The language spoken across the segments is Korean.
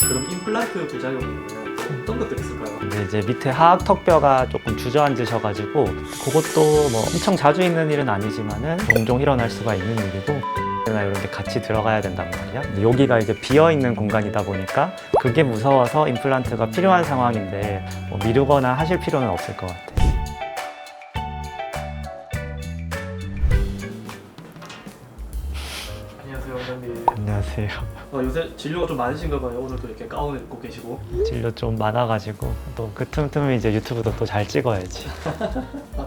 그럼 임플란트 부작용은 어떤 것들이 있을까요? 근데 이제 밑에 하악 턱뼈가 조금 주저앉으셔가지고 그것도 뭐 엄청 자주 있는 일은 아니지만은 종종 일어날 수가 있는 일이고 나 이런 게 같이 들어가야 된단 말이야. 근데 여기가 이제 비어 있는 공간이다 보니까 그게 무서워서 임플란트가 필요한 상황인데 뭐 미루거나 하실 필요는 없을 것 같아. 안녕하세요, 원장님. 안녕하세요. 요새 진료가 좀 많으신가 봐요. 오늘도 이렇게 가운을 입고 계시고. 진료 좀 많아가지고 또 그 틈틈이 이제 유튜브도 또 잘 찍어야지.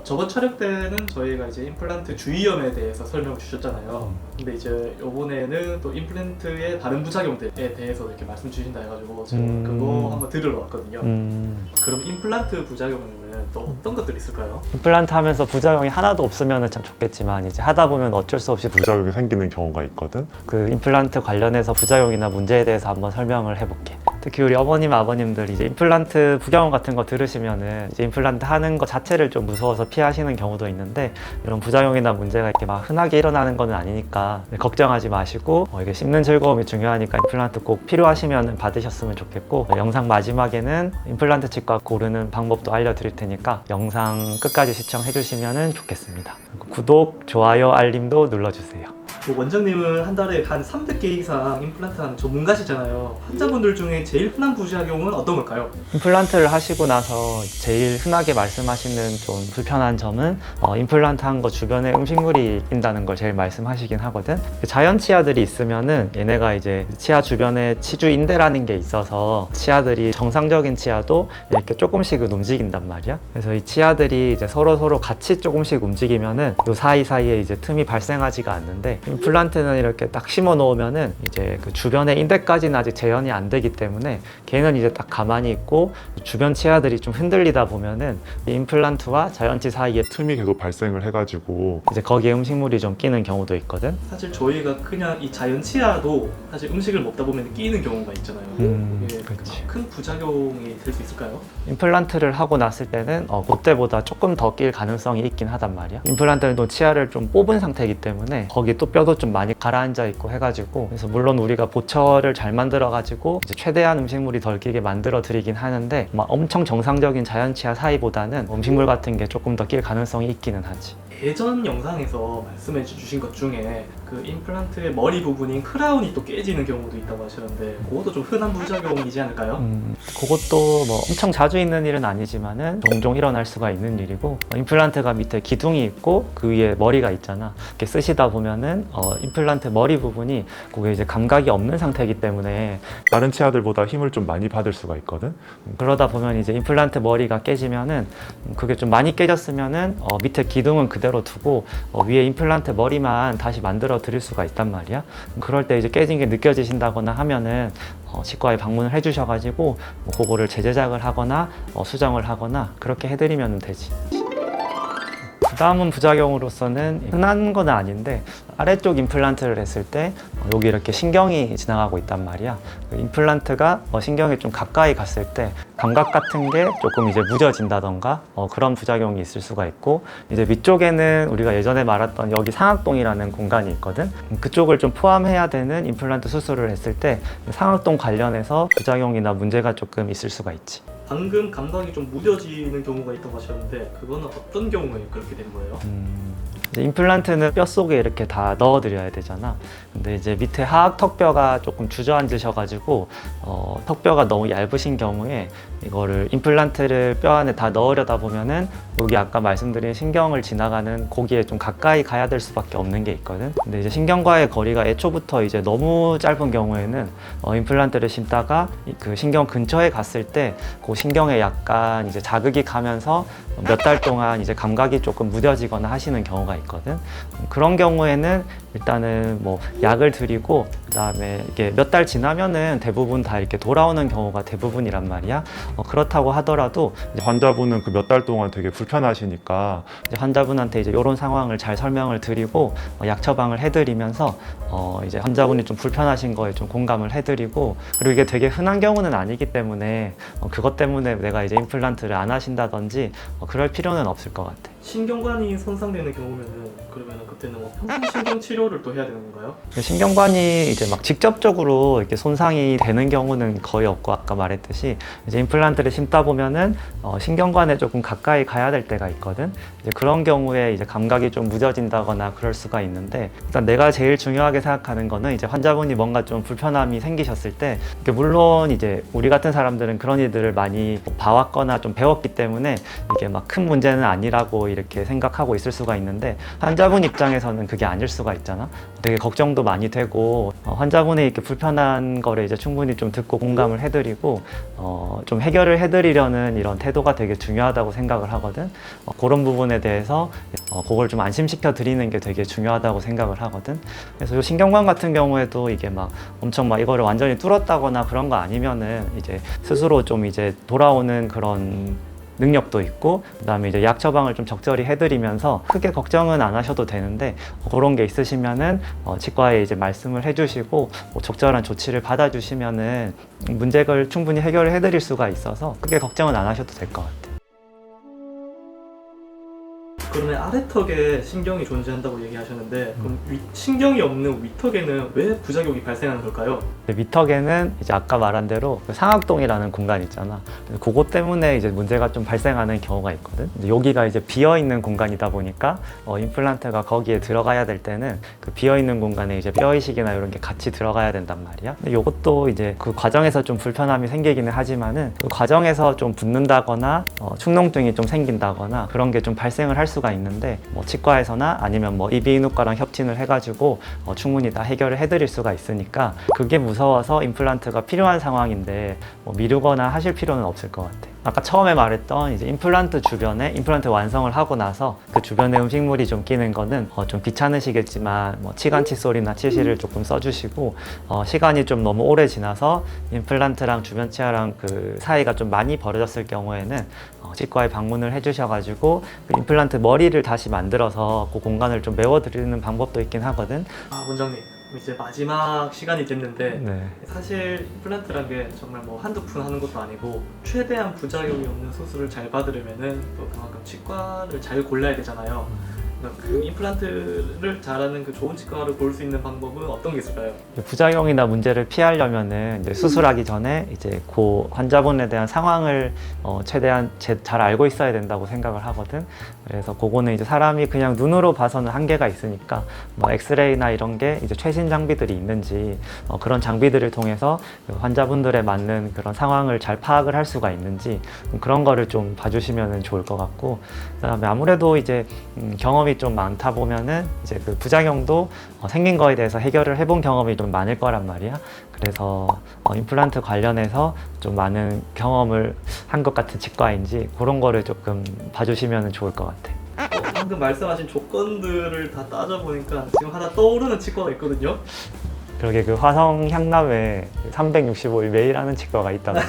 저번 촬영 때는 저희가 이제 임플란트 주의염에 대해서 설명을 주셨잖아요. 근데 이제 이번에는 또 임플란트의 다른 부작용들에 대해서 이렇게 말씀 주신다 해가지고 제가 그거 한번 들으러 왔거든요. 그럼 임플란트 부작용은 또 어떤 것들이 있을까요? 임플란트 하면서 부작용이 하나도 없으면 참 좋겠지만 이제 하다 보면 어쩔 수 없이 부작용이 생기는 경우가 있거든. 그 임플란트 관련해서 부작용이나 문제에 대해서 한번 설명을 해볼게. 특히 우리 어머님, 아버님들 이제 임플란트 부작용 같은 거 들으시면은 이제 임플란트 하는 거 자체를 좀 무서워서 피하시는 경우도 있는데 이런 부작용이나 문제가 이렇게 막 흔하게 일어나는 거는 아니니까 걱정하지 마시고 이게 씹는 즐거움이 중요하니까 임플란트 꼭 필요하시면 받으셨으면 좋겠고 영상 마지막에는 임플란트 치과 고르는 방법도 알려드릴 테니까 영상 끝까지 시청해 주시면 좋겠습니다. 구독, 좋아요, 알림도 눌러주세요. 원장님은 한 달에 한 300개 이상 임플란트 하는 전문가시잖아요. 환자분들 중에 제일 흔한 부작용은 어떤 걸까요? 임플란트를 하시고 나서 제일 흔하게 말씀하시는 좀 불편한 점은 임플란트 한 거 주변에 음식물이 낀다는 걸 제일 말씀하시긴 하거든. 자연 치아들이 있으면은 얘네가 이제 치아 주변에 치주인대라는 게 있어서 치아들이 정상적인 치아도 이렇게 조금씩은 움직인단 말이야. 그래서 이 치아들이 이제 서로 같이 조금씩 움직이면은 요 사이사이에 이제 틈이 발생하지가 않는데 임플란트는 이렇게 딱 심어 놓으면은 이제 그 주변의 인대까지는 아직 재현이 안 되기 때문에 걔는 이제 딱 가만히 있고 주변 치아들이 좀 흔들리다 보면은 이 임플란트와 자연치 사이에 틈이 계속 발생을 해가지고 이제 거기에 음식물이 좀 끼는 경우도 있거든. 사실 저희가 그냥 이 자연 치아도 사실 음식을 먹다 보면 끼는 경우가 있잖아요. 이게 그렇지. 큰 부작용이 될 수 있을까요? 임플란트를 하고 났을 때는 그때보다 조금 더 낄 가능성이 있긴 하단 말이야. 임플란트는 또 치아를 좀 뽑은 상태이기 때문에 거기 또 뼈도 좀 많이 가라앉아 있고 해가지고 그래서 물론 우리가 보철을 잘 만들어 가지고 이제 최대한 음식물이 덜 끼게 만들어 드리긴 하는데 막 엄청 정상적인 자연 치아 사이보다는 음식물 같은 게 조금 더 낄 가능성이 있기는 하지. 예전 영상에서 말씀해 주신 것 중에 그 임플란트의 머리 부분인 크라운이 또 깨지는 경우도 있다고 하셨는데 그것도 좀 흔한 부작용이지 않을까요? 그것도 뭐 엄청 자주 있는 일은 아니지만은 종종 일어날 수가 있는 일이고 임플란트가 밑에 기둥이 있고 그 위에 머리가 있잖아. 이렇게 쓰시다 보면은 임플란트 머리 부분이 그게 이제 감각이 없는 상태이기 때문에 다른 치아들보다 힘을 좀 많이 받을 수가 있거든. 그러다 보면 이제 임플란트 머리가 깨지면은 그게 좀 많이 깨졌으면은 밑에 기둥은 그대로 두고 위에 임플란트 머리만 다시 만들어 드릴 수가 있단 말이야. 그럴 때 이제 깨진 게 느껴지신다거나 하면은 치과에 방문을 해주셔가지고 뭐 그거를 재제작을 하거나 수정을 하거나 그렇게 해드리면 되지. 그 다음은 부작용으로서는 흔한 건 아닌데 아래쪽 임플란트를 했을 때 여기 이렇게 신경이 지나가고 있단 말이야. 그 임플란트가 신경이 좀 가까이 갔을 때 감각 같은 게 조금 이제 무뎌진다던가 그런 부작용이 있을 수가 있고 이제 위쪽에는 우리가 예전에 말했던 여기 상악동이라는 공간이 있거든. 그쪽을 좀 포함해야 되는 임플란트 수술을 했을 때 상악동 관련해서 부작용이나 문제가 조금 있을 수가 있지. 방금 감각이 좀 무뎌지는 경우가 있다고 하셨는데 그거는 어떤 경우에 그렇게 되는 거예요? 이제 임플란트는 뼈 속에 이렇게 다 넣어드려야 되잖아. 근데 이제 밑에 하악 턱뼈가 조금 주저앉으셔가지고 턱뼈가 너무 얇으신 경우에 이거를 임플란트를 뼈 안에 다 넣으려다 보면은 여기 아까 말씀드린 신경을 지나가는 거기에 좀 가까이 가야 될 수밖에 없는 게 있거든. 근데 이제 신경과의 거리가 애초부터 이제 너무 짧은 경우에는 임플란트를 심다가 그 신경 근처에 갔을 때 그 신경에 약간 이제 자극이 가면서 몇 달 동안 이제 감각이 조금 무뎌지거나 하시는 경우가 있거든. 그런 경우에는 일단은 뭐 약을 드리고 그다음에 이게 몇 달 지나면은 대부분 다 이렇게 돌아오는 경우가 대부분이란 말이야. 그렇다고 하더라도 이제 환자분은 그 몇 달 동안 되게 불편하시니까 이제 환자분한테 이제 이런 상황을 잘 설명을 드리고 약 처방을 해드리면서 이제 환자분이 좀 불편하신 거에 좀 공감을 해드리고 그리고 이게 되게 흔한 경우는 아니기 때문에 그것 때문에 내가 이제 임플란트를 안 하신다든지 그럴 필요는 없을 것 같아. 신경관이 손상되는 경우면은 그러면은 그때는 뭐 평생신경 치료를 또 해야 되는 건가요? 신경관이 이제 막 직접적으로 이렇게 손상이 되는 경우는 거의 없고 아까 말했듯이 이제 임플란트를 심다 보면은 신경관에 조금 가까이 가야 될 때가 있거든. 이제 그런 경우에 이제 감각이 좀 무뎌진다거나 그럴 수가 있는데 일단 내가 제일 중요하게 생각하는 거는 이제 환자분이 뭔가 좀 불편함이 생기셨을 때 물론 이제 우리 같은 사람들은 그런 일들을 많이 봐왔거나 좀 배웠기 때문에 이게 막 큰 문제는 아니라고 이렇게 생각하고 있을 수가 있는데 환자분 입장에서는 그게 아닐 수가 있잖아. 되게 걱정도 많이 되고 환자분의 이렇게 불편한 거를 이제 충분히 좀 듣고 공감을 해드리고 좀 해결을 해드리려는 이런 태도가 되게 중요하다고 생각을 하거든. 그런 부분에 대해서 그걸 좀 안심시켜 드리는 게 되게 중요하다고 생각을 하거든. 그래서 요 신경관 같은 경우에도 이게 막 엄청 막 이거를 완전히 뚫었다거나 그런 거 아니면은 이제 스스로 좀 이제 돌아오는 그런 능력도 있고 그다음에 이제 약 처방을 좀 적절히 해드리면서 크게 걱정은 안 하셔도 되는데 그런 게 있으시면은 치과에 이제 말씀을 해주시고 적절한 조치를 받아주시면은 문제를 충분히 해결을 해드릴 수가 있어서 크게 걱정은 안 하셔도 될 것 같아요. 그러면 아래턱에 신경이 존재한다고 얘기하셨는데 그럼 신경이 없는 위턱에는 왜 부작용이 발생하는 걸까요? 위턱에는 이제 아까 말한 대로 그 상악동이라는 공간 있잖아. 그것 때문에 이제 문제가 좀 발생하는 경우가 있거든. 여기가 이제 비어 있는 공간이다 보니까 임플란트가 거기에 들어가야 될 때는 그 비어 있는 공간에 이제 뼈 이식이나 이런 게 같이 들어가야 된단 말이야. 근데 이것도 이제 그 과정에서 좀 불편함이 생기기는 하지만은 그 과정에서 좀 붓는다거나 축농증이 좀 생긴다거나 그런 게 좀 발생을 할 수가 있는데 치과에서나 아니면 이비인후과랑 협진을 해가지고 충분히 다 해결을 해드릴 수가 있으니까 그게 무서워서 임플란트가 필요한 상황인데 미루거나 하실 필요는 없을 것 같아. 아까 처음에 말했던 이제 임플란트 주변에 임플란트 완성을 하고 나서 그 주변에 음식물이 좀 끼는 거는 좀 귀찮으시겠지만 치간 칫솔이나 치실을 조금 써주시고 시간이 좀 너무 오래 지나서 임플란트랑 주변 치아랑 그 사이가 좀 많이 벌어졌을 경우에는 치과에 방문을 해주셔가지고 그 임플란트 머리를 다시 만들어서 그 공간을 좀 메워드리는 방법도 있긴 하거든. 원장님 이제 마지막 시간이 됐는데 네. 사실 임플란트란 게 정말 한두 푼 하는 것도 아니고 최대한 부작용이 없는 수술을 잘 받으려면은 또 그만큼 치과를 잘 골라야 되잖아요. 그러니까 그 임플란트를 잘하는 그 좋은 치과를 고를 수 있는 방법은 어떤 게 있을까요? 부작용이나 문제를 피하려면은 이제 수술하기 전에 이제 그 환자분에 대한 상황을 최대한 잘 알고 있어야 된다고 생각을 하거든. 그래서 그거는 이제 사람이 그냥 눈으로 봐서는 한계가 있으니까 엑스레이나 이런 게 이제 최신 장비들이 있는지 그런 장비들을 통해서 환자분들에 맞는 그런 상황을 잘 파악을 할 수가 있는지 그런 거를 좀 봐주시면 좋을 것 같고 그다음에 아무래도 이제 경험이 좀 많다 보면은 이제 그 부작용도 생긴 거에 대해서 해결을 해본 경험이 좀 많을 거란 말이야. 그래서 임플란트 관련해서 좀 많은 경험을 한 것 같은 치과인지 그런 거를 조금 봐주시면 좋을 것 같아. 방금 말씀하신 조건들을 다 따져보니까 지금 하나 떠오르는 치과가 있거든요. 그러게 그 화성 향남에 365일 매일 하는 치과가 있다고.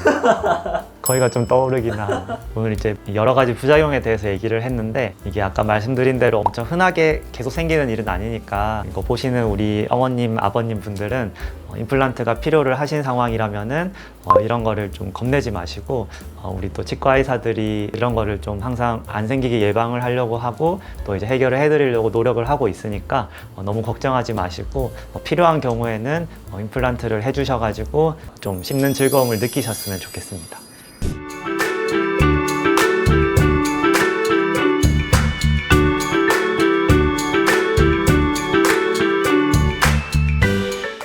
거기가 좀 떠오르긴 하네. 오늘 이제 여러 가지 부작용에 대해서 얘기를 했는데 이게 아까 말씀드린 대로 엄청 흔하게 계속 생기는 일은 아니니까 이거 보시는 우리 어머님, 아버님 분들은 임플란트가 필요를 하신 상황이라면은 이런 거를 좀 겁내지 마시고 우리 또 치과 의사들이 이런 거를 좀 항상 안 생기게 예방을 하려고 하고 또 이제 해결을 해드리려고 노력을 하고 있으니까 너무 걱정하지 마시고 필요한 경우에는 임플란트를 해주셔가지고 좀 씹는 즐거움을 느끼셨으면 좋겠습니다.